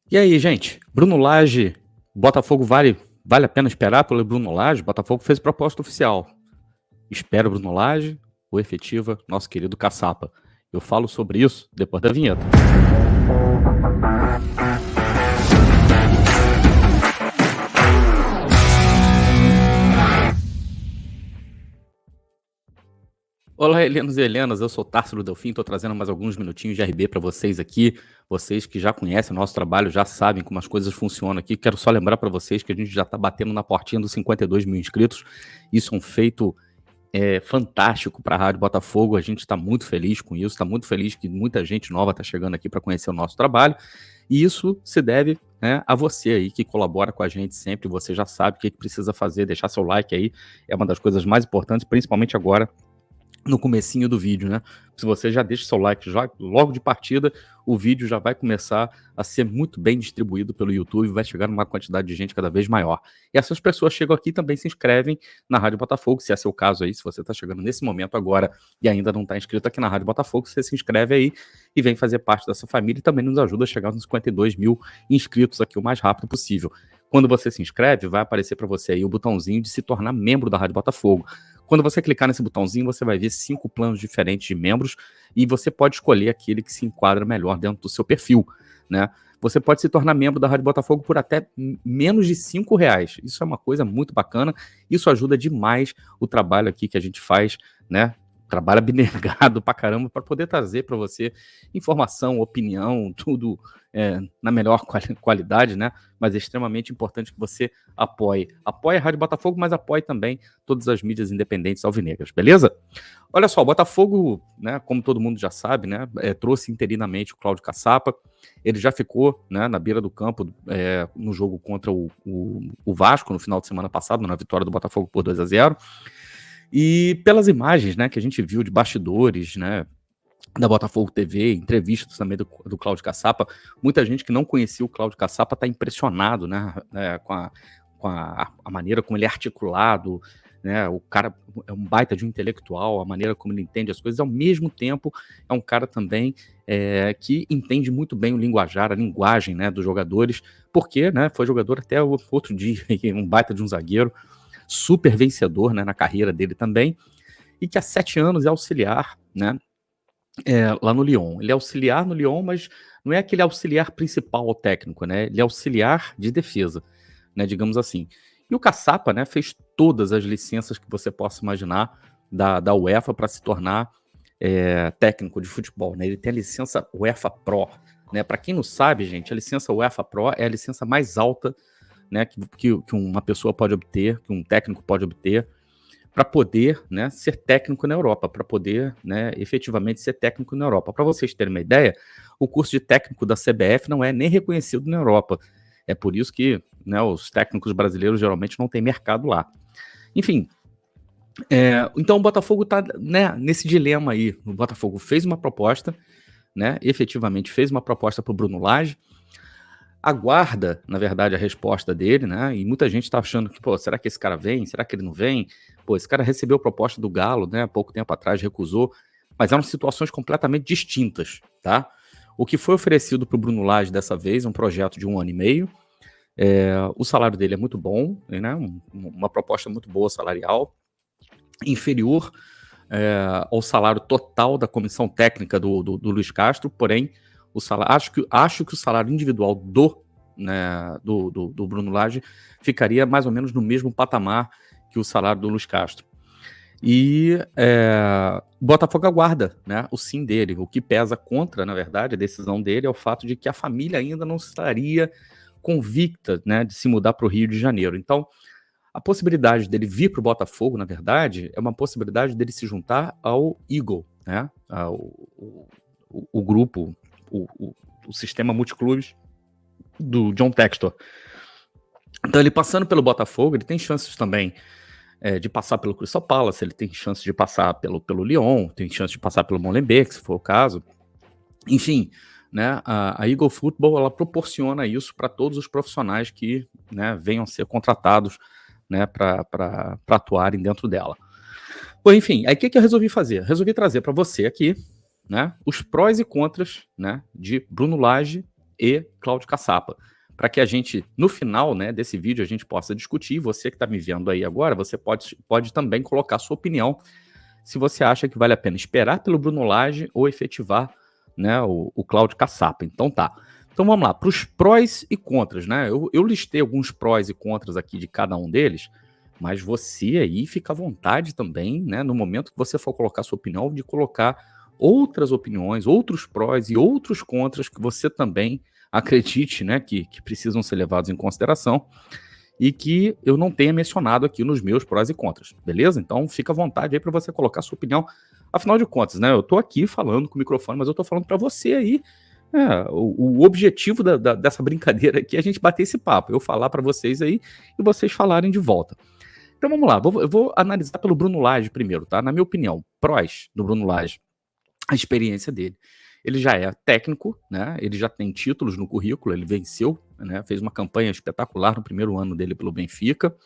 E aí, gente? Bruno Lage, Botafogo vale a pena esperar pelo Bruno Lage? Botafogo fez proposta oficial. Espera o Bruno Lage ou efetiva nosso querido Caçapa? Eu falo sobre isso depois da vinheta. Olá, Helenos e Helenas, eu sou Társilo Delfim, estou trazendo mais alguns minutinhos de RB para vocês aqui. Vocês que já conhecem o nosso trabalho, já sabem como as coisas funcionam aqui. Quero só lembrar para vocês que a gente já está batendo na portinha dos 52 mil inscritos. Isso é um feito fantástico para a Rádio Botafogo, a gente está muito feliz com isso, está muito feliz que muita gente nova está chegando aqui para conhecer o nosso trabalho, e isso se deve, né, a você aí que colabora com a gente sempre. Você já sabe o que precisa fazer, deixar seu like aí, é uma das coisas mais importantes, principalmente agora, no comecinho do vídeo, né? Se você já deixa seu like já, logo de partida, o vídeo já vai começar a ser muito bem distribuído pelo YouTube, vai chegar numa quantidade de gente cada vez maior. E essas pessoas chegam aqui e também se inscrevem na Rádio Botafogo, se é seu caso aí, se você está chegando nesse momento agora e ainda não está inscrito aqui na Rádio Botafogo, você se inscreve aí e vem fazer parte dessa família e também nos ajuda a chegar nos 52 mil inscritos aqui o mais rápido possível. Quando você se inscreve, vai aparecer para você aí o botãozinho de se tornar membro da Rádio Botafogo. Quando você clicar nesse botãozinho, você vai ver 5 planos diferentes de membros e você pode escolher aquele que se enquadra melhor dentro do seu perfil, né? Você pode se tornar membro da Rádio Botafogo por até menos de R$ 5. Isso é uma coisa muito bacana, isso ajuda demais o trabalho aqui que a gente faz, né? Trabalho abnegado pra caramba para poder trazer para você informação, opinião, tudo na melhor qualidade, né? Mas é extremamente importante que você apoie. Apoie a Rádio Botafogo, mas apoie também todas as mídias independentes alvinegras, beleza? Olha só, o Botafogo, né, como todo mundo já sabe, né, trouxe interinamente o Cláudio Caçapa. Ele já ficou, né, na beira do campo no jogo contra o Vasco no final de semana passado, na vitória do Botafogo por 2-0. E pelas imagens, né, que a gente viu de bastidores, né, da Botafogo TV, entrevistas também do Cláudio Caçapa, muita gente que não conhecia o Cláudio Caçapa está impressionado, né, com a maneira como ele é articulado, né, o cara é um baita de um intelectual, a maneira como ele entende as coisas, ao mesmo tempo é um cara também que entende muito bem o linguajar, a linguagem, né, dos jogadores, porque, né, foi jogador até o outro dia, um baita de um zagueiro, super vencedor, né, na carreira dele também, e que há 7 anos é auxiliar, né, lá no Lyon. Ele é auxiliar no Lyon, mas não é aquele auxiliar principal ao técnico, né? Ele é auxiliar de defesa, né? Digamos assim. E o Caçapa, né, fez todas as licenças que você possa imaginar da UEFA para se tornar técnico de futebol, né? Ele tem a licença UEFA Pro, né? Para quem não sabe, gente, a licença UEFA Pro é a licença mais alta, né, que uma pessoa pode obter, que um técnico pode obter, para poder, né, ser técnico na Europa, para poder, né, efetivamente ser técnico na Europa. Para vocês terem uma ideia, o curso de técnico da CBF não é nem reconhecido na Europa. É por isso que, né, os técnicos brasileiros geralmente não têm mercado lá. Enfim, então o Botafogo está, né, nesse dilema aí. O Botafogo fez uma proposta, né, efetivamente fez uma proposta para o Bruno Lage, aguarda, na verdade, a resposta dele, né? E muita gente tá achando que, pô, será que esse cara vem? Será que ele não vem? Pô, esse cara recebeu a proposta do Galo, né? Há pouco tempo atrás recusou, mas eram situações completamente distintas, tá? O que foi oferecido para o Bruno Lage dessa vez é um projeto de 1 ano e meio. O salário dele é muito bom, né? Uma proposta muito boa salarial, inferior ao salário total da comissão técnica do Luiz Castro, porém o salário, acho que o salário individual do Bruno Lage ficaria mais ou menos no mesmo patamar que o salário do Luiz Castro. E o Botafogo aguarda, né, o sim dele. O que pesa contra, na verdade, a decisão dele é o fato de que a família ainda não estaria convicta, né, de se mudar para o Rio de Janeiro. Então, a possibilidade dele vir para o Botafogo, na verdade, é uma possibilidade dele se juntar ao Eagle, né, o grupo, o sistema multiclubes do John Textor. Então, ele passando pelo Botafogo, ele tem chances também de passar pelo Crystal Palace, ele tem chance de passar pelo Lyon, tem chance de passar pelo Molenbeek, se for o caso. Enfim, né, a Eagle Football, ela proporciona isso para todos os profissionais que, né, venham a ser contratados, né, para atuarem dentro dela. Bom, enfim, aí o que eu resolvi fazer? Resolvi trazer para você aqui, né, os prós e contras, né, de Bruno Lage e Cláudio Caçapa, para que a gente, no final, né, desse vídeo, a gente possa discutir. Você que está me vendo aí agora, você pode também colocar sua opinião, se você acha que vale a pena esperar pelo Bruno Lage ou efetivar, né, o Cláudio Caçapa. Então tá. Então vamos lá, para os prós e contras, né? Eu listei alguns prós e contras aqui de cada um deles, mas você aí fica à vontade também, né, no momento que você for colocar sua opinião, de colocar outras opiniões, outros prós e outros contras que você também acredite, né, que precisam ser levados em consideração e que eu não tenha mencionado aqui nos meus prós e contras, beleza? Então fica à vontade aí para você colocar sua opinião. Afinal de contas, né, eu tô aqui falando com o microfone, mas eu tô falando para você aí. O objetivo dessa brincadeira aqui é a gente bater esse papo, eu falar para vocês aí e vocês falarem de volta. Então vamos lá, eu vou analisar pelo Bruno Lage primeiro, tá? Na minha opinião, prós do Bruno Lage, a experiência dele. Ele já é técnico, né? Ele já tem títulos no currículo, ele venceu, né? Fez uma campanha espetacular no primeiro ano dele pelo Benfica.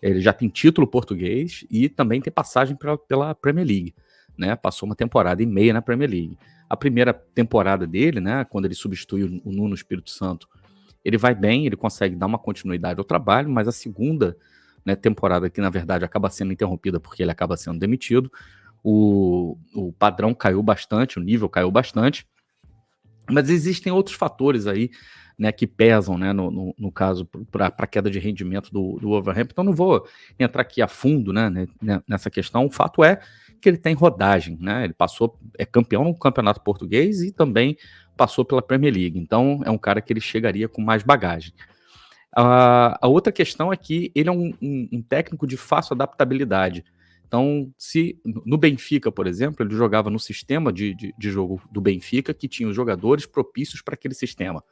Ele já tem título português e também tem passagem pela Premier League, né? Passou uma temporada e meia na Premier League. A primeira temporada dele, né? Quando ele substitui o Nuno Espírito Santo, ele vai bem, ele consegue dar uma continuidade ao trabalho, mas a segunda, né, temporada, que na verdade acaba sendo interrompida porque ele acaba sendo demitido, o padrão caiu bastante, o nível caiu bastante, mas existem outros fatores aí, né, que pesam, né, no caso, para a queda de rendimento do Wolverhampton. Então não vou entrar aqui a fundo, né, nessa questão. O fato é que ele tem rodagem, né, ele é campeão no Campeonato Português e também passou pela Premier League, então é um cara que ele chegaria com mais bagagem. A outra questão é que ele é um técnico de fácil adaptabilidade. Então, se no Benfica, por exemplo, ele jogava no sistema de jogo do Benfica, que tinha os jogadores propícios para aquele sistema.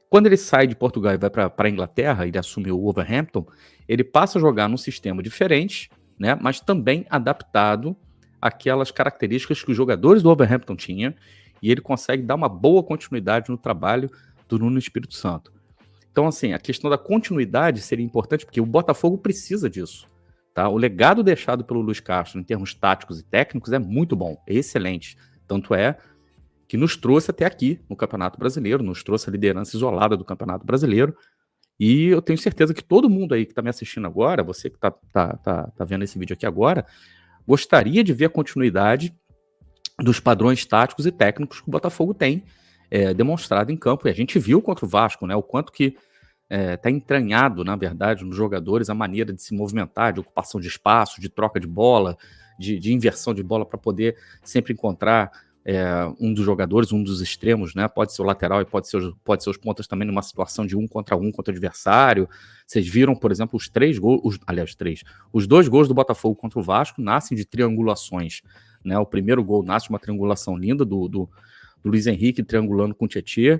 Quando ele sai de Portugal e vai para a Inglaterra, ele assume o Wolverhampton, ele passa a jogar num sistema diferente, né, mas também adaptado àquelas características que os jogadores do Wolverhampton tinham, e ele consegue dar uma boa continuidade no trabalho do Nuno Espírito Santo. Então, assim, a questão da continuidade seria importante, porque o Botafogo precisa disso. Tá? O legado deixado pelo Luiz Castro em termos táticos e técnicos é muito bom, é excelente. Tanto é que nos trouxe até aqui no Campeonato Brasileiro, nos trouxe a liderança isolada do Campeonato Brasileiro. E eu tenho certeza que todo mundo aí que está me assistindo agora, você que tá vendo esse vídeo aqui agora, gostaria de ver a continuidade dos padrões táticos e técnicos que o Botafogo tem demonstrado em campo. E a gente viu contra o Vasco, né, o quanto que está entranhado, na verdade, nos jogadores a maneira de se movimentar, de ocupação de espaço, de troca de bola, de inversão de bola para poder sempre encontrar um dos jogadores, um dos extremos, né? Pode ser o lateral e pode ser os pontas também numa situação de um contra o adversário. Vocês viram, por exemplo, os dois gols do Botafogo contra o Vasco nascem de triangulações, né? O primeiro gol nasce de uma triangulação linda do Luiz Henrique triangulando com o Tietchan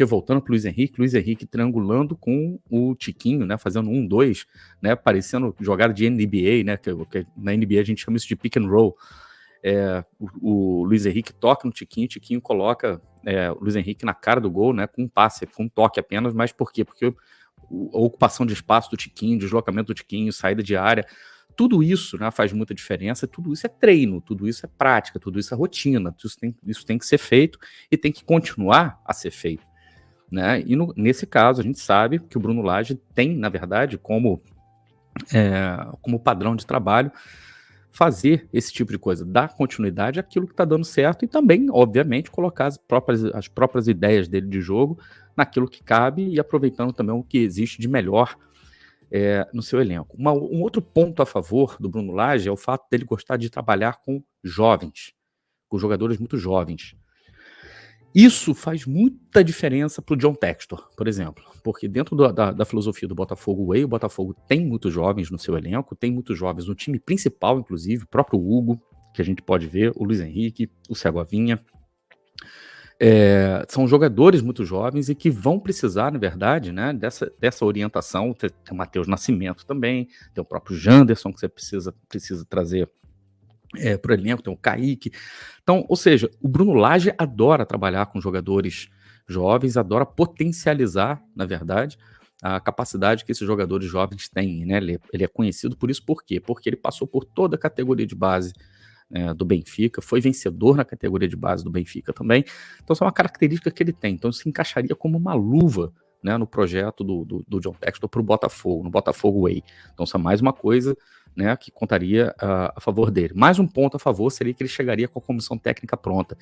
voltando para o Luiz Henrique triangulando com o Tiquinho, né, fazendo 1-2, né, parecendo jogada de NBA, né, que na NBA a gente chama isso de pick and roll. O Luiz Henrique toca no Tiquinho coloca o Luiz Henrique na cara do gol, né, com um passe, com um toque apenas, mas por quê? Porque a ocupação de espaço do Tiquinho, deslocamento do Tiquinho, saída de área, tudo isso, né, faz muita diferença, tudo isso é treino, tudo isso é prática, tudo isso é rotina, isso tem que ser feito e tem que continuar a ser feito, né? E nesse caso a gente sabe que o Bruno Lage tem, na verdade, como padrão de trabalho fazer esse tipo de coisa, dar continuidade àquilo que está dando certo e também, obviamente, colocar as próprias ideias dele de jogo naquilo que cabe e aproveitando também o que existe de melhor no seu elenco. Um outro ponto a favor do Bruno Lage é o fato dele gostar de trabalhar com jovens, com jogadores muito jovens. Isso faz muita diferença para o John Textor, por exemplo, porque dentro da filosofia do Botafogo Way, o Botafogo tem muitos jovens no seu elenco, tem muitos jovens no time principal, inclusive, o próprio Hugo, que a gente pode ver, o Luiz Henrique, o Segovinha. São jogadores muito jovens e que vão precisar, na verdade, né, dessa orientação. Tem o Matheus Nascimento também, tem o próprio Janderson, que você precisa trazer para o elenco, tem o Kaique. Então, ou seja, o Bruno Lage adora trabalhar com jogadores jovens, adora potencializar, na verdade, a capacidade que esses jogadores jovens têm, né? Ele é conhecido por isso, por quê? Porque ele passou por toda a categoria de base do Benfica, foi vencedor na categoria de base do Benfica também. Então, isso é uma característica que ele tem. Então, se encaixaria como uma luva, né, no projeto do John Textor para o Botafogo, no Botafogo Way. Então, isso é mais uma coisa, né, que contaria a favor dele. Mais um ponto a favor seria que ele chegaria com a comissão técnica pronta.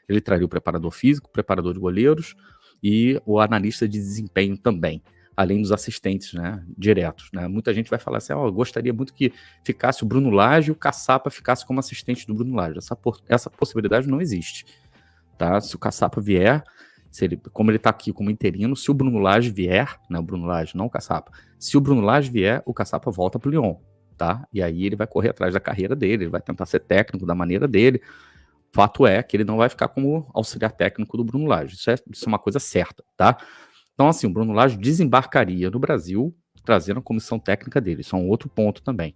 Ele traria o preparador físico, o preparador de goleiros e o analista de desempenho também, além dos assistentes, né, diretos. Né? Muita gente vai falar assim, eu gostaria muito que ficasse o Bruno Lage e o Caçapa ficasse como assistente do Bruno Lage. Essa possibilidade não existe. Tá? Se o Caçapa vier, como ele está aqui como interino, se o Bruno Lage vier, né, o Bruno Lage, não o Caçapa, se o Bruno Lage vier, o Caçapa volta para o Lyon. Tá? E aí ele vai correr atrás da carreira dele, ele vai tentar ser técnico da maneira dele. Fato é que ele não vai ficar como auxiliar técnico do Bruno Lage. Isso é uma coisa certa, tá? Então, assim, o Bruno Lage desembarcaria no Brasil, trazendo a comissão técnica dele. Isso é um outro ponto também.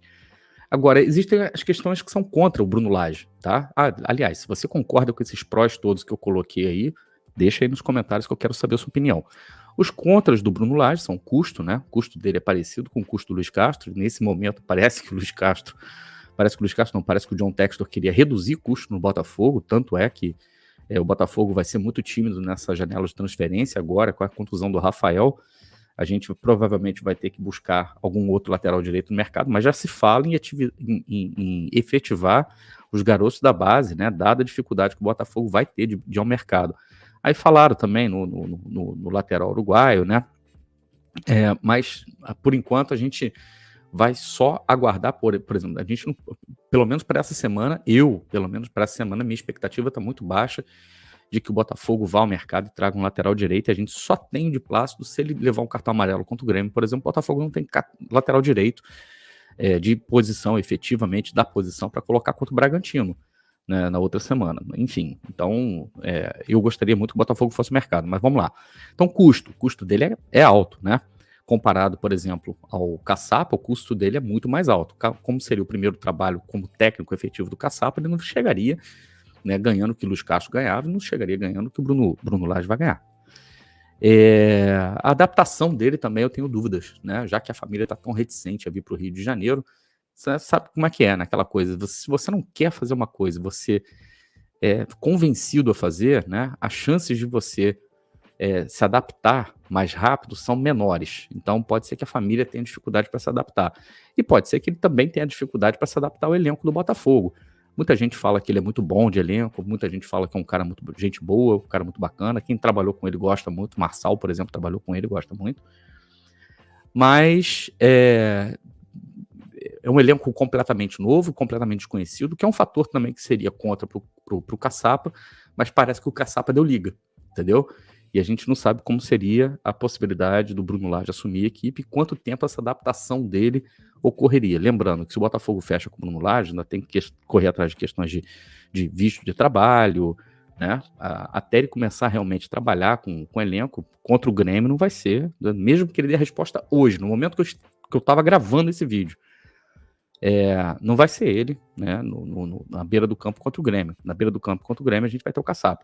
Agora, existem as questões que são contra o Bruno Lage, tá? Aliás, se você concorda com esses prós todos que eu coloquei aí, deixa aí nos comentários que eu quero saber a sua opinião. Os contras do Bruno Lage são o custo, né? O custo dele é parecido com o custo do Luiz Castro. Nesse momento, parece que o Luiz Castro parece que o John Textor queria reduzir custo no Botafogo, tanto é que o Botafogo vai ser muito tímido nessa janela de transferência agora, com a contusão do Rafael. A gente provavelmente vai ter que buscar algum outro lateral direito no mercado, mas já se fala em efetivar os garotos da base, né, dada a dificuldade que o Botafogo vai ter de ir ao mercado. Aí falaram também no lateral uruguaio, né? Mas, por enquanto, a gente vai só aguardar, por exemplo, a gente, pelo menos para essa semana, minha expectativa está muito baixa de que o Botafogo vá ao mercado e traga um lateral direito, e a gente só tem o de Plácido se ele levar um cartão amarelo contra o Grêmio, por exemplo. O Botafogo não tem lateral direito de posição, efetivamente, da posição para colocar contra o Bragantino, né, na outra semana. Enfim, então eu gostaria muito que o Botafogo fosse ao mercado, mas vamos lá. Então, o custo dele é alto, né? Comparado, por exemplo, ao Caçapa, o custo dele é muito mais alto. Como seria o primeiro trabalho como técnico efetivo do Caçapa, ele não chegaria, né, ganhando o que o Luiz Castro ganhava, e não chegaria ganhando o que o Bruno Lage vai ganhar. A adaptação dele também eu tenho dúvidas, né? Já que a família está tão reticente a vir para o Rio de Janeiro, você sabe como é que é, naquela coisa. Se você não quer fazer uma coisa, você é convencido a fazer, né? As chances de você se adaptar mais rápido são menores. Então pode ser que a família tenha dificuldade para se adaptar. E pode ser que ele também tenha dificuldade para se adaptar ao elenco do Botafogo. Muita gente fala que ele é muito bom de elenco, muita gente fala que é um cara muito gente boa, um cara muito bacana. Quem trabalhou com ele gosta muito. Marçal, por exemplo, trabalhou com ele, gosta muito. Mas é um elenco completamente novo, completamente desconhecido, que é um fator também que seria contra pro Caçapa, mas parece que o Caçapa deu liga, entendeu? E a gente não sabe como seria a possibilidade do Bruno Lage assumir a equipe e quanto tempo essa adaptação dele ocorreria. Lembrando que se o Botafogo fecha com o Bruno Lage, ainda tem que correr atrás de questões de visto de trabalho, né? Até ele começar realmente a trabalhar com o elenco, contra o Grêmio não vai ser, mesmo que ele dê a resposta hoje, no momento que eu estava gravando esse vídeo. Não vai ser ele, né, na beira do campo contra o Grêmio. Na beira do campo contra o Grêmio a gente vai ter o Caçapa.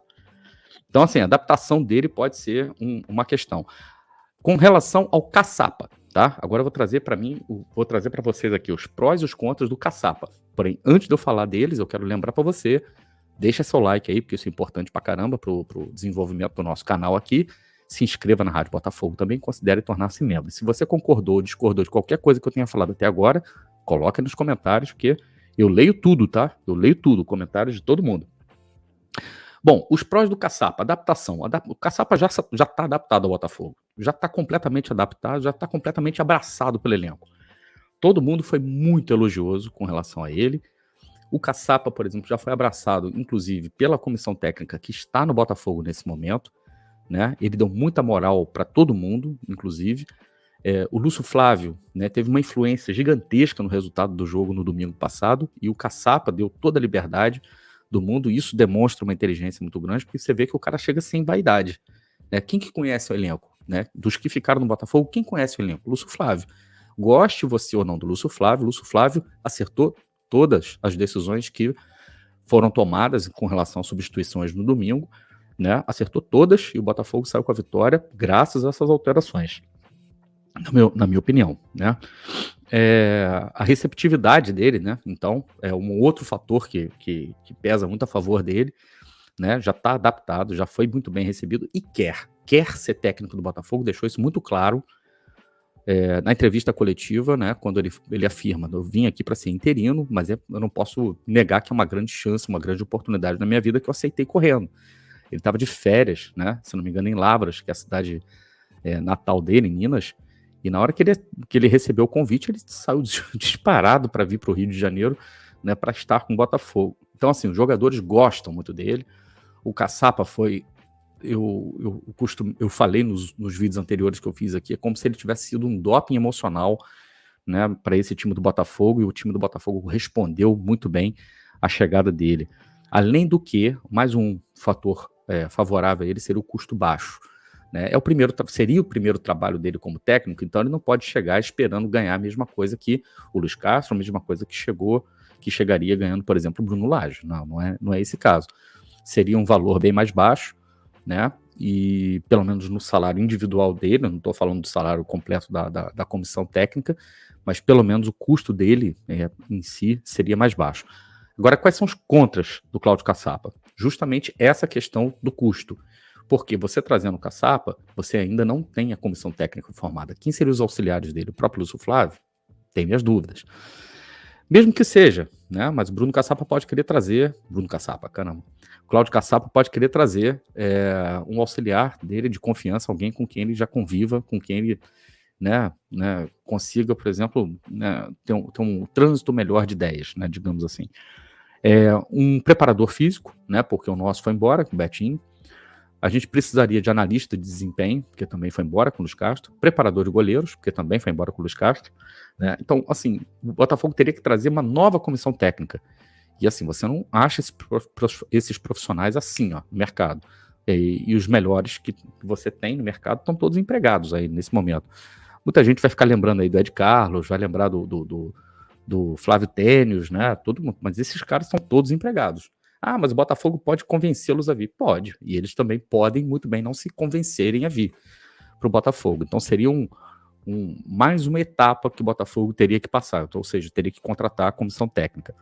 Então, assim, a adaptação dele pode ser uma questão. Com relação ao Caçapa, tá? Agora eu vou trazer para vocês aqui os prós e os contras do Caçapa. Porém, antes de eu falar deles, eu quero lembrar para você, deixa seu like aí, porque isso é importante pra caramba pro desenvolvimento do nosso canal aqui. Se inscreva na Rádio Botafogo também, considere tornar-se membro. Se você concordou ou discordou de qualquer coisa que eu tenha falado até agora, coloca nos comentários, porque eu leio tudo, tá? Eu leio tudo, comentários de todo mundo. Bom, os prós do Caçapa, adaptação. O Caçapa já está adaptado ao Botafogo. Já está completamente adaptado, já está completamente abraçado pelo elenco. Todo mundo foi muito elogioso com relação a ele. O Caçapa, por exemplo, já foi abraçado, inclusive, pela comissão técnica que está no Botafogo nesse momento, né? Ele deu muita moral para todo mundo, inclusive. O Lúcio Flávio, né, teve uma influência gigantesca no resultado do jogo no domingo passado, e o Caçapa deu toda a liberdade do mundo, e isso demonstra uma inteligência muito grande, porque você vê que o cara chega sem vaidade. Né? Quem que conhece o elenco? Né? Dos que ficaram no Botafogo, quem conhece o elenco? Lúcio Flávio. Goste você ou não do Lúcio Flávio acertou todas as decisões que foram tomadas com relação às substituições no domingo, né? Acertou todas, e o Botafogo saiu com a vitória graças a essas alterações. na minha opinião, né? A receptividade dele, né? Então, é um outro fator que pesa muito a favor dele, né? Já está adaptado, já foi muito bem recebido e quer ser técnico do Botafogo, deixou isso muito claro na entrevista coletiva, né? Quando ele afirma, eu vim aqui para ser interino, mas eu não posso negar que é uma grande chance, uma grande oportunidade na minha vida que eu aceitei correndo. Ele estava de férias, né? Se não me engano, em Lavras, que é a cidade natal dele, em Minas. E na hora que ele recebeu o convite, ele saiu disparado para vir para o Rio de Janeiro, né, para estar com o Botafogo. Então, assim, os jogadores gostam muito dele. O Caçapa foi. Eu falei nos vídeos anteriores que eu fiz aqui, é como se ele tivesse sido um doping emocional, né, para esse time do Botafogo, e o time do Botafogo respondeu muito bem à chegada dele. Além do que, mais um fator favorável a ele seria o custo baixo. Né? Seria o primeiro trabalho dele como técnico, então ele não pode chegar esperando ganhar a mesma coisa que o Luiz Castro, a mesma coisa que chegaria ganhando, por exemplo, o Bruno Lage. Não é esse caso. Seria um valor bem mais baixo, né? E pelo menos no salário individual dele, eu não estou falando do salário completo da comissão técnica, mas pelo menos o custo dele em si seria mais baixo. Agora, quais são os contras do Cláudio Caçapa? Justamente essa questão do custo. Porque você trazendo o Caçapa, você ainda não tem a comissão técnica formada. Quem seriam os auxiliares dele? O próprio Lúcio Flávio? Tenho minhas dúvidas. Mesmo que seja, né? Mas o Bruno Caçapa pode querer trazer. Bruno Caçapa, caramba. O Cláudio Caçapa pode querer trazer um auxiliar dele de confiança, alguém com quem ele já conviva, com quem ele consiga, por exemplo, ter um trânsito melhor de ideias, né, digamos assim. Um preparador físico, né, porque o nosso foi embora, com o Betinho. A gente precisaria de analista de desempenho, porque também foi embora com o Luiz Castro. Preparador de goleiros, porque também foi embora com o Luiz Castro. Né? Então, assim, o Botafogo teria que trazer uma nova comissão técnica. E assim, você não acha esses profissionais assim, ó, no mercado. E os melhores que você tem no mercado estão todos empregados aí nesse momento. Muita gente vai ficar lembrando aí do Ed Carlos, vai lembrar do Flávio Tênios, né? Mas esses caras estão todos empregados. Ah, mas o Botafogo pode convencê-los a vir. Pode. E eles também podem muito bem não se convencerem a vir para o Botafogo. Então seria mais uma etapa que o Botafogo teria que passar. Ou seja, teria que contratar a comissão técnica.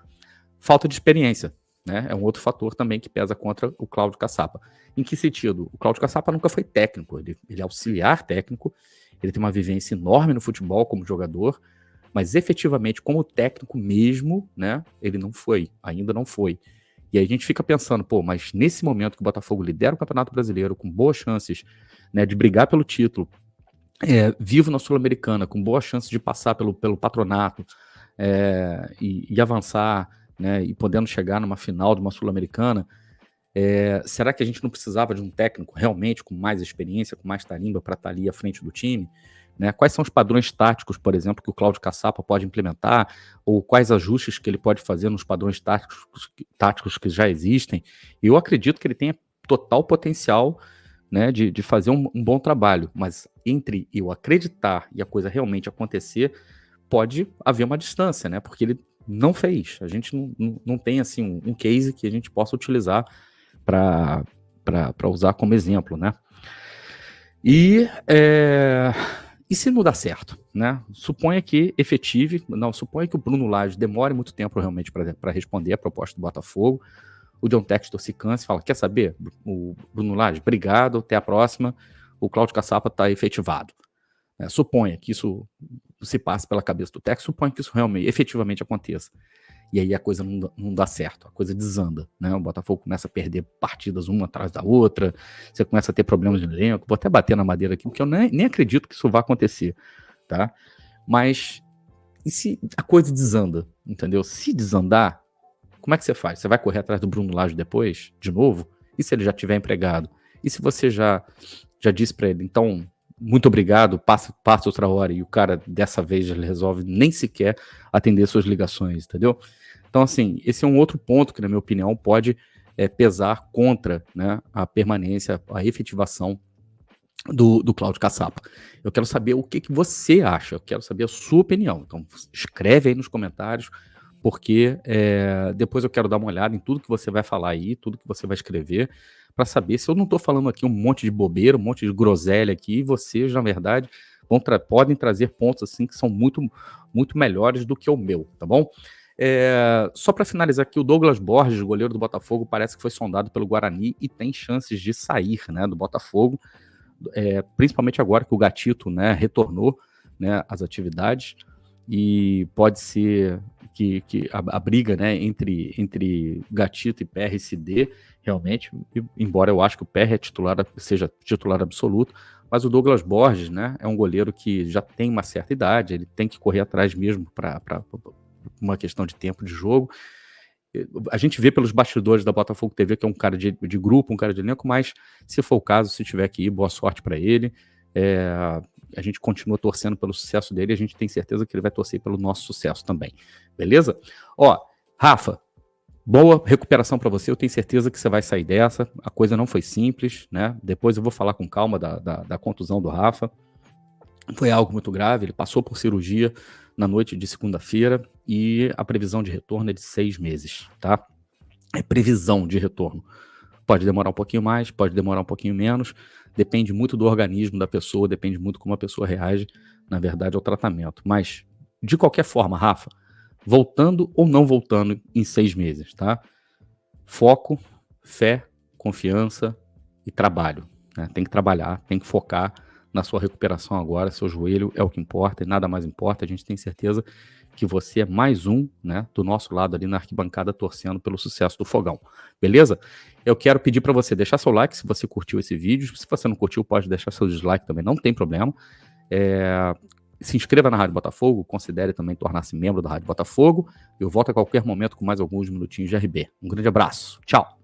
Falta de experiência, né? É um outro fator também que pesa contra o Cláudio Caçapa. Em que sentido? O Cláudio Caçapa nunca foi técnico. Ele é auxiliar técnico. Ele tem uma vivência enorme no futebol como jogador. Mas efetivamente, como técnico mesmo, né? Ele não foi. Ainda não foi. E aí a gente fica pensando, mas nesse momento que o Botafogo lidera o Campeonato Brasileiro com boas chances, né, de brigar pelo título, vivo na Sul-Americana, com boas chances de passar pelo patronato e avançar, né, e podendo chegar numa final de uma Sul-Americana, será que a gente não precisava de um técnico realmente com mais experiência, com mais tarimba para estar ali à frente do time? Né? Quais são os padrões táticos, por exemplo, que o Cláudio Caçapa pode implementar, ou quais ajustes que ele pode fazer nos padrões táticos que já existem? Eu acredito que ele tenha total potencial, né, de fazer um bom trabalho, mas entre eu acreditar e a coisa realmente acontecer, pode haver uma distância, né? Porque ele não fez. A gente não tem assim um case que a gente possa utilizar para usar como exemplo, né? E se não dá certo, né? Suponha que suponha que o Bruno Lage demore muito tempo realmente para responder a proposta do Botafogo. O John Textor se cansa e fala, quer saber, o Bruno Lage, obrigado, até a próxima, o Cláudio Caçapa está efetivado. Suponha que isso se passe pela cabeça do Textor, suponha que isso realmente, efetivamente aconteça. E aí a coisa não dá certo, a coisa desanda, né? O Botafogo começa a perder partidas uma atrás da outra, você começa a ter problemas de elenco, vou até bater na madeira aqui, porque eu nem acredito que isso vai acontecer, tá? Mas e se a coisa desanda, entendeu? Se desandar, como é que você faz? Você vai correr atrás do Bruno Lage depois, de novo? E se ele já tiver empregado? E se você já disse para ele, então, muito obrigado, passa outra hora, e o cara, dessa vez, ele resolve nem sequer atender suas ligações, entendeu? Então, assim, esse é um outro ponto que, na minha opinião, pode pesar contra, né, a permanência, a efetivação do Cláudio Caçapa. Eu quero saber o que você acha, eu quero saber a sua opinião. Então, escreve aí nos comentários, porque depois eu quero dar uma olhada em tudo que você vai falar aí, tudo que você vai escrever, para saber se eu não estou falando aqui um monte de bobeira, um monte de groselha aqui, e você, na verdade, podem trazer pontos assim que são muito, muito melhores do que o meu, tá bom? Só para finalizar aqui, o Douglas Borges, goleiro do Botafogo, parece que foi sondado pelo Guarani e tem chances de sair, né, do Botafogo, principalmente agora que o Gatito, né, retornou, né, às atividades, e pode ser que a briga, né, entre Gatito e PR se dê realmente, embora eu acho que o PR seja titular absoluto, mas o Douglas Borges, né, é um goleiro que já tem uma certa idade, ele tem que correr atrás mesmo para uma questão de tempo de jogo. A gente vê pelos bastidores da Botafogo TV que é um cara de grupo, um cara de elenco, mas se for o caso, se tiver que ir, boa sorte para ele. A gente continua torcendo pelo sucesso dele e a gente tem certeza que ele vai torcer pelo nosso sucesso também. Beleza? Ó, Rafa, boa recuperação para você, eu tenho certeza que você vai sair dessa, a coisa não foi simples, né? Depois eu vou falar com calma da contusão do Rafa. Foi algo muito grave, ele passou por cirurgia na noite de segunda-feira e a previsão de retorno é de 6 meses, tá? É previsão de retorno. Pode demorar um pouquinho mais, pode demorar um pouquinho menos, depende muito do organismo da pessoa, depende muito como a pessoa reage, na verdade, ao tratamento. Mas, de qualquer forma, Rafa, voltando ou não voltando em 6 meses, tá? Foco, fé, confiança e trabalho, né? Tem que trabalhar, tem que focar na sua recuperação agora, seu joelho é o que importa e nada mais importa, a gente tem certeza que você é mais um, né, do nosso lado ali na arquibancada torcendo pelo sucesso do Fogão, beleza? Eu quero pedir para você deixar seu like se você curtiu esse vídeo, se você não curtiu pode deixar seu dislike também, não tem problema. Se inscreva na Rádio Botafogo, considere também tornar-se membro da Rádio Botafogo, eu volto a qualquer momento com mais alguns minutinhos de RB. Um grande abraço, tchau!